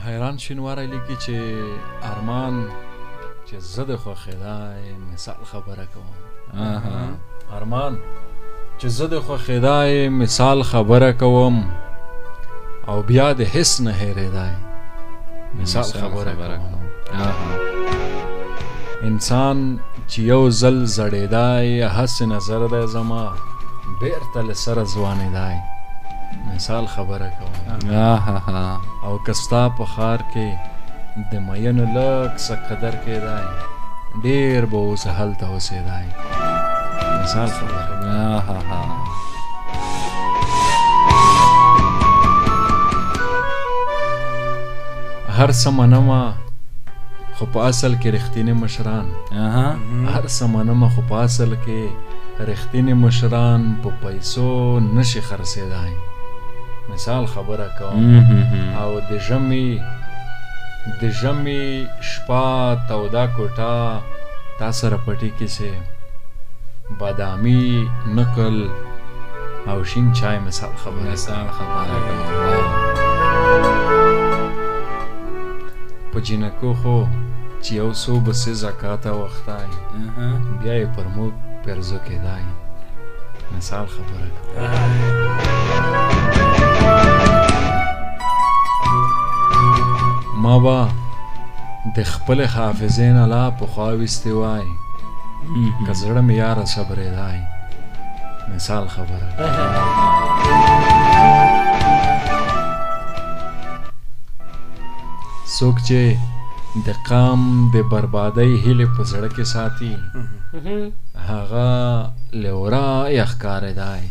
حیران شینواری لیکي چې ارمان چې زه د خوښېدای مثال خبره کوم. ارمان چې زه د خوښېدای مثال خبره کوم او بیا د حس نه هېرېدای مثال خبره کوم. انسان چې یو ځل زړېدای هسې نظر دی زما بېرته له سره ځوانېدای مثال خبره کوم. او که ستا په ښار کې د مینو لږ څه قدر کېدای ډېر به اوس هلته اوسېدای مثال خبره کوم. هر څه منمه خو په اصل کې رښتینې مشران هر څه منمه خو په اصل کې رښتینې مشران په پیسو نشي خرڅېدای مثال خبره کوم. او د ژمي شپه توده کوټه تا سره پټي کیسې بادامي نقل او شین چای مثال خبره کوم. په جینکو خو چې یو څو بسې زکاته وختای بیا یې پر موږ پرزو کېدای مثال خبره کوم. ما به د خپلې حافظې نه لا پخوا ویستې وای که زړه مې یاره صبرېدای مثال خبره کوم. څوک چې د قام د بربادۍ هیلې په زړه کې ساتي هغه له ورایه ښکارېدای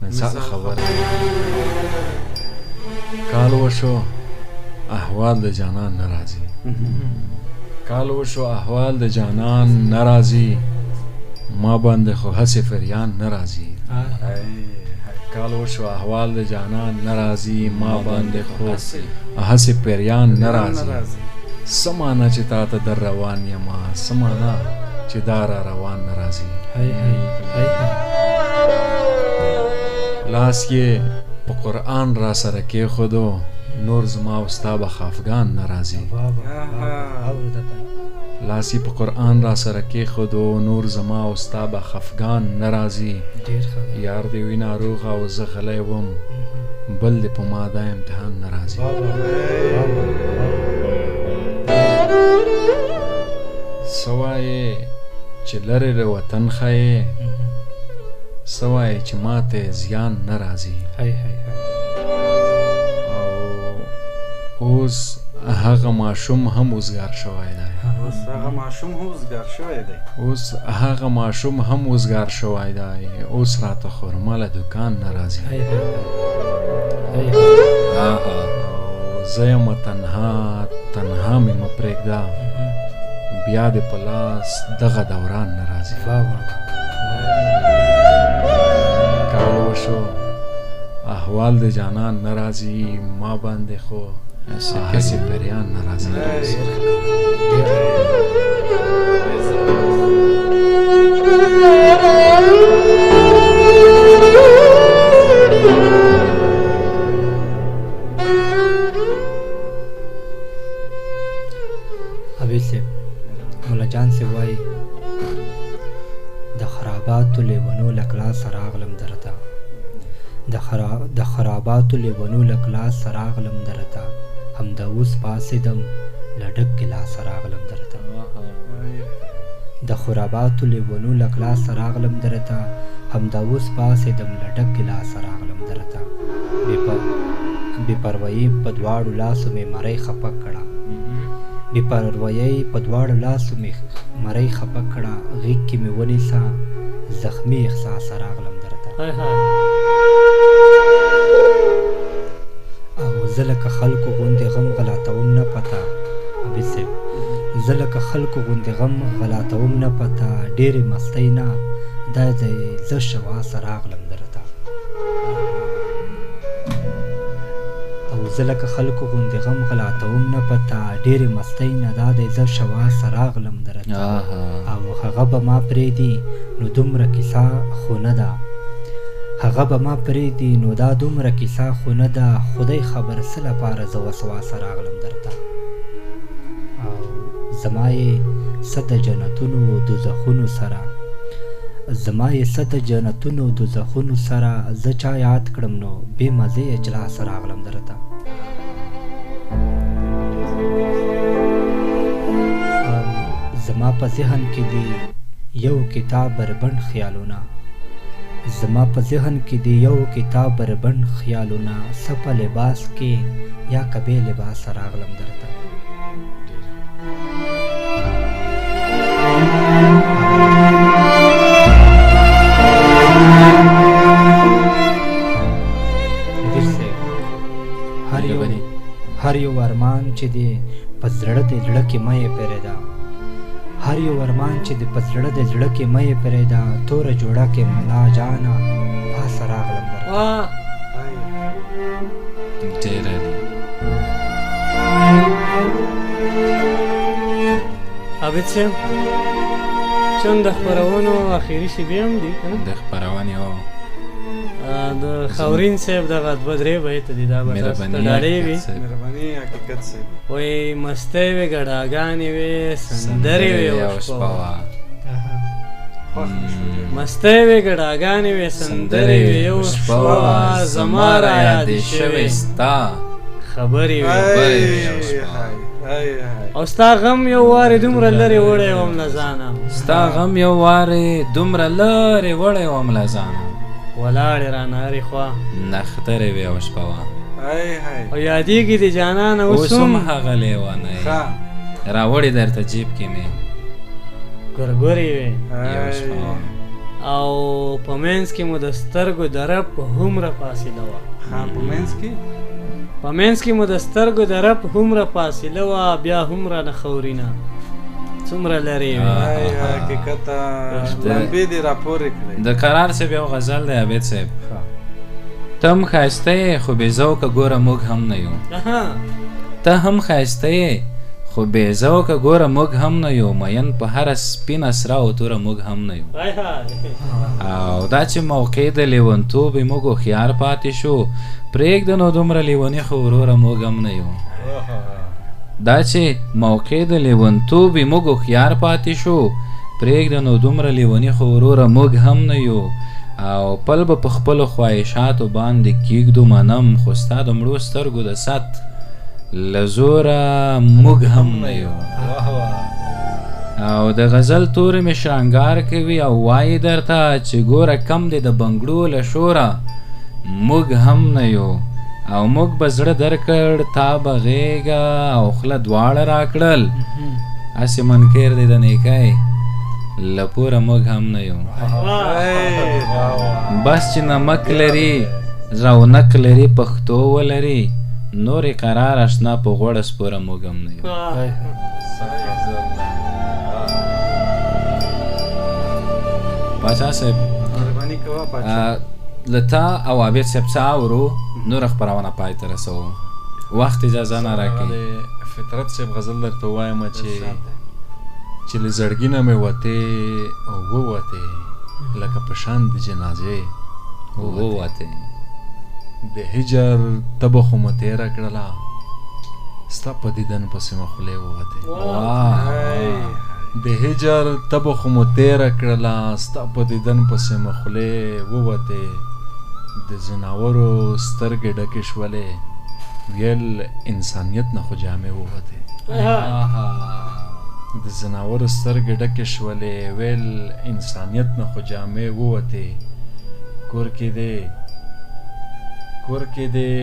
مثال خبره کوم. کال وشو احوال د جانان ناراضي کال وشو احوال د جانان ناراضي ما باندې خو هسې فریان ناراضي کال وشو احوال د جانان ناراضي ما باندې خو هسې پریان ناراضي سمانه چې تا ته در روان یما سمانه چې دا را روان ناراضي لاس یې په قرآن را سره کېښودو نور زما او ستا به خفګان ناراضي لاس یې په قرآن را سره کېښودو نور زما او ستا به خفګان ناراضي یار دې وي ناروغ او زه غلی وم بل دې په ما دا امتحان ناراضي څه وایې چې لرې له وطن ښایې څه وایې چې ماته زیان ناراضي اوس هغه ماشوم هم اوزګار شوی دی اوس هغه ماشوم هم اوزګار شوی دی اوس راته خرما له دوکان نه راځي زه یم تنها مې مه پرېږده بیا دې په لاس دغه دوران نه راځي کال وشو احوال د جانان نه راځي ما باندې خو هسې پریان ناراضي حبیب صاحب مولا جان سے وای د خراباتو لیونو لکلاس راغلم درته د خراباتو لیونو لکلاس راغلم درته همدا اوس پاسېدم له ډک ګیلاس راغلم درته د خراباتو لیونو لکلاس راغلم درته همدا اوس پاسېدم له ډک ګیلاس راغلم درته بې پروایي په دواړو لاسو مې مرۍ خپه کړه بې پروایي په دواړو لاسو مې مرۍ خپه کړه غېږ کې مې ونیسه زخمي احساس راغلم درته او زه لکه خلکو غوندې غم غلاتوم نه پته حبیب صاحب زه لکه خلکو غوندې غم غلاتوم نه پته ډېرې مستۍ نه دا دی زه شواسه راغلم درته او زه لکه خلکو غوندې غم غلاتوم نه پته ډېرې مستۍ نه دا دی زه شواسه راغلم درته او هغه به ما پرېږدي نو دومره کیسه خو نه ده هغه به ما پرېږدي نو دا دومره کیسه خو نه ده خدای خبر څه لپاره زه وسواسه راغلم درته او زما یې څه د جنتونو دوزخونو سره زما یې څه د جنتونو دوزخونو سره زه چا یاد کړم نو بې مزې اجلاس راغلم درته زما په ذهن کې دی یو کتاب بربند خیالونه زما په ذهن کې دی یو کتاب بربند خیالونه څه په لباس کې یا کبې لباس راغلم درته هر یو ارمان چې دی په زړه د زړه کې مه یې پرېږده هر یو ارمان چې دی په زړه د زړه کې مه یې پرېږده توره جوړه کې ملا جانه پاسه راغلم درته ډېره عابد صاحب چون د خپرونو اخري شیبې هم دي که نه د خپرونې د خاورین صاحب دغه دوه درې بیته دي دا به تاسو ته ډاډې وي مهرباني حقیقت صاحب وایي مستۍ وې ګډاګانې وې سندرې وې او شپه وه مستۍ وې ګډاګانې وې سندرې وې یو شپه وه زما را یادې شوې ستا خبرې وې یو شپه او ستا غم یو وارې دومره لرې وړی وم له ځانه ستا غم یو وارې دومره لرې وړی وم له ځانه ولاړې رانه هرې خوا نښترې وې او شپه وه او یادېږي د جانانه اوس هم هغه لیونی راوړې درته جیب کې مې ګرګرې وې یو شپه وه او په منځ کې مو د سترګو د رب هومره فاصله وه په منځ کې مو د سترګو د رب هومره فاصله وه بیا هم رانه خورینه څومره لرې وې د قرار صاحب یو غزل دی عابد صاحب ته هم ښایسته یې خو بې ذوقه ګوره موږ هم نه یو ته هم ښایسته یې خو بې ذوقه ګوره موږ هم نه یو مین په هره سپینه سره او توره موږ هم نه یو او دا چې موقع د لیونتوب یې موږ هوښیار پاتې شو پرېږده نو دومره لیوني خو وروره موږ هم نه یو دا چې موقع د لیونتوب یې موږ هوښیار پاتې شو پرېږده نو دومره لیوني خو وروره موږ هم نه یو او پل به په خپلو خواهشاتو باندې کیږدو منم خو ستا د مړو سترګو د ست له زوره موږ هم نه یو او د غزل تورې مې شرنګار کوي او وایي درته چې ګوره کم دی د بنګړو له شوره موږ هم نه یو او موږ به زړه درکړ تا به غېږه او خوله دواړه راکړل هسې منکر دی د نیکۍ له پوره موږ هم نه یو بس چې نمک لري رونق لري پښتو ولري نورې قرار اشنا په غوړه سپوره موږ هم نه یو پاچا صاحب له تا او عابد صاحب څه اورو نوره خپرونه پای ته رسوو وخت اجازه نه راکوي فطرت صاحب غزل درته ووایم چې له زړګي نه مې وتې او ووتې لکه په شان د جنازې ووتې د هجر تبه خو مو تېره کړله ستا په دیدن پسې مې خولې ووتې د هجر تبه خو مو تېره کړله ستا په دیدن پسې مې خولې ووتې د ځناورو سترګې ډکې شولې ویل انسانیت نه خو جامې ووتې د ځناورو سترګې ډکې شولې ویل انسانیت نه خو جامې ووتې کور کې دې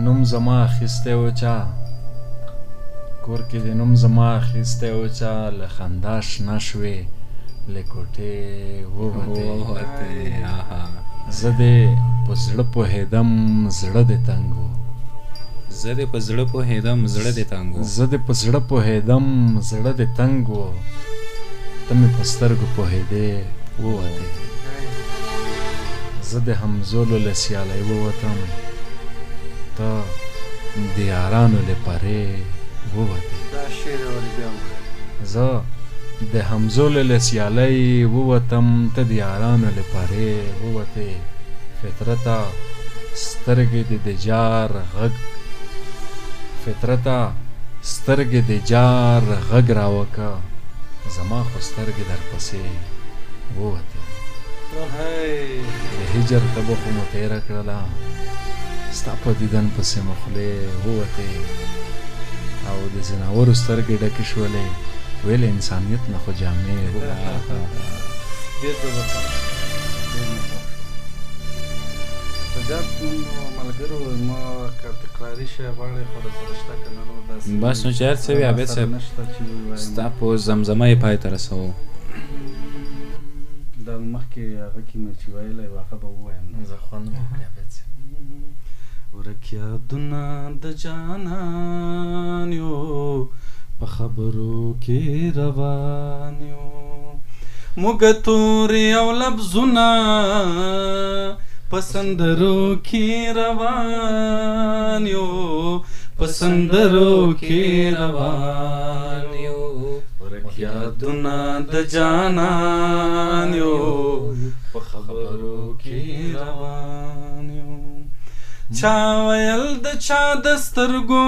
نوم زما اخیستی و چا کور کې دې نوم زما اخیستی و چا له خندا شنه شوې له کوټې ووتې زه دې په زړه پوهېدم زړه دې تنګ و زه دې په زړه پوهېدم زړه دې تنګ و زه دې په زړه پوهېدم زړه دې تنګ و ته مې په سترګو پوهېدې ووتې زه د همزولو له سیالۍ ووتم ته د یارانو له پرې ووتې زه د همزولو له سیالۍ ووتم ته د یارانو له پرې ووتې فطرته سترګې دې د جار غږ فطرته سترګې د جار غږ راوکه زما خو سترګې درپسې ووتې د هجر تبه خو مو تېره کړله ستا په دیدن پسې مو خولې ووتې او د ځناورو سترګې ډکې شولې ویل انسانیت نه خو جامې بس نو چې هر څه وي عابد صاحب ستا په زمزمه یې پای ته رسوو دا مخکې هغه کې مې چې ویلی وه هغه به ووایم زه خوند مو کړی عابد صاحب ورک یادونه د جانان یو په خبرو کې روان یو موږ تورې او لفظونه په سندرو کې روان یو په سندرو کې روان یو ورک یادونه د جانان یو په خبرو کې روان یو چا ویل د چا د سترګو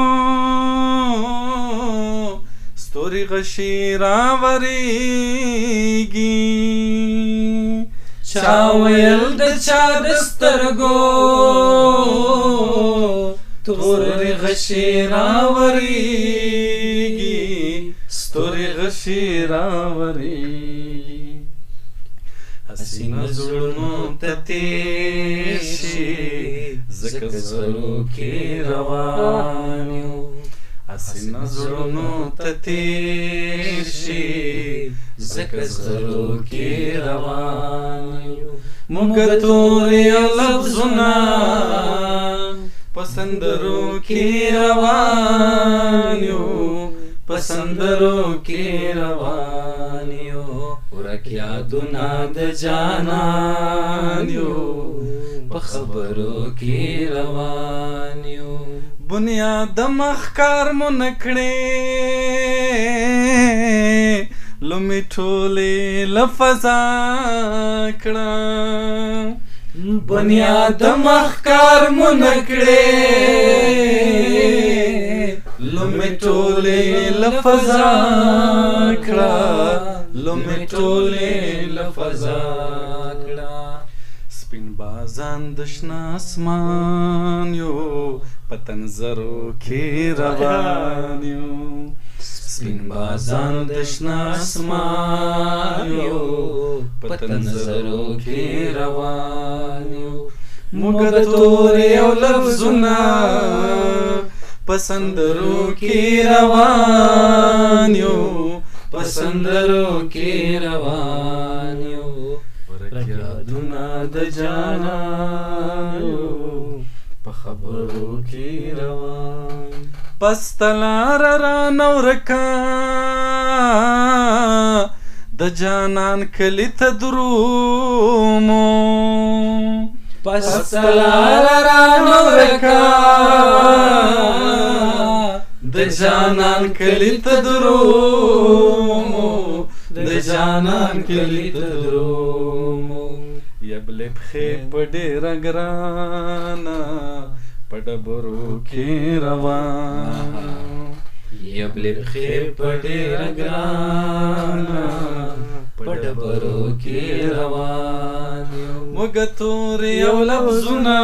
ستوري غشي راورېږي چا ویل د چا د سترګو ستوري غشي راورېږي ستوري غشي راورېږي حسینه زړونو ته تېر شي ځکه زړو کې روان یو حسینه زړونو ته تېر شي ځکه زړو کې روان یو موږ تورې او لفظونه په سندرو کې روان یو په سندرو کې روان یو ورک یادونه د جانان یو په خبرو کې روان یو بنیاد مخکار مو نکړې لومې ټولې لفظا کړه بنیاد مخکار مو نکړې لومې ټولې لفظا کړه لومې ټولې لفظا کړه سپین بازان د شنه اسمان یو په تنظرو کې روان یو سپین بازان د شنه اسمان یو په تنظرو کې روان یو موږ د تورې او لفظونه په سندرو کې روان یو په سندرو کې روان یو ورک یادونه د جانان یو په خبرو کې روان پس تلار رانه ورکه د جانان کلي ته درومو پس تلار رانه ورکه د جانان کلي ته درومو د جانان کلي ته درومو یبلې پښې په ډېره ګرانه په ډبرو کې روان یبلې پښې په ډېره ګرانه په ډبرو کې روان موږ تورې او لفظونه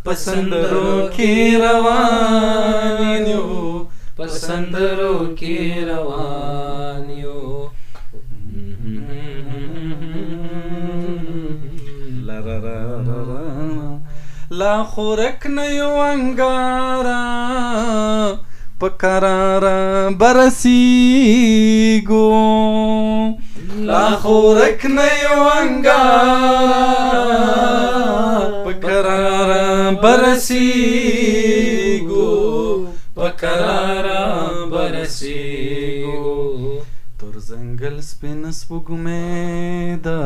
په سندرو کې روان یو په سندرو کې روان یو لا خورک نه یو انګاره په قراره برسیږو لا خورک نه یو انګاره په قراره برسیږو په قراره برسیږو تور زنګل سپین سپوږمۍ ده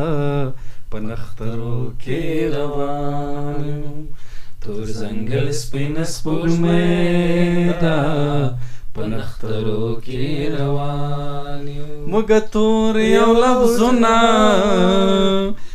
په نخترو کې روان تور زنګل سپین سپوږمۍ ده په نخترو کې روان موږ تور یو لفظونه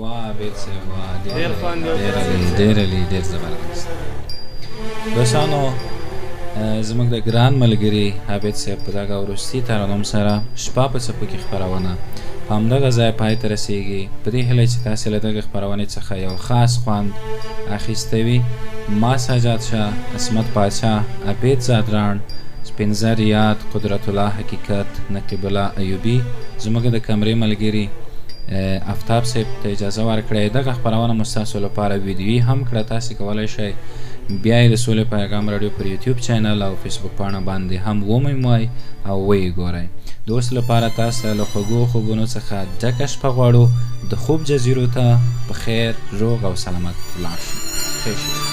واه عبید صاحب واه ډېر خوند یې وکړ. ډېر علی ډېر زبردست دوستانو زموږ د ګران ملګري عبید صاحب په دغه وروستي ترانوم سره شپه په څپو کې خپرونه په همدغه ځای پای ته رسېږي په دې هیله چې تاسې له دغې خپرونې څخه یو خاص خوند اخیستی وي ما سجاد شاه عصمت پاچا عبید زادران سپین زر یاد قدرت الله حقیقت نقیب الله ایوبي زموږ د کمرې ملګري افتاب صاحب ته اجازه ورکړئ دغه خپرونه مو ستاسو لپاره ویډیویي هم کړه تاسې کولی شئ بیا یې د سولې پیغام راډیو پر یوټیوب چینل او فیسبوک پاڼه باندې هم ومومئ او ویې ګورئ د اوس لپاره تاسو له خوږو خوبونو څخه ډکه شپه غواړو د خوب جزیرو ته په خیر روغ او سلامت ولاړ شئ خیر شئ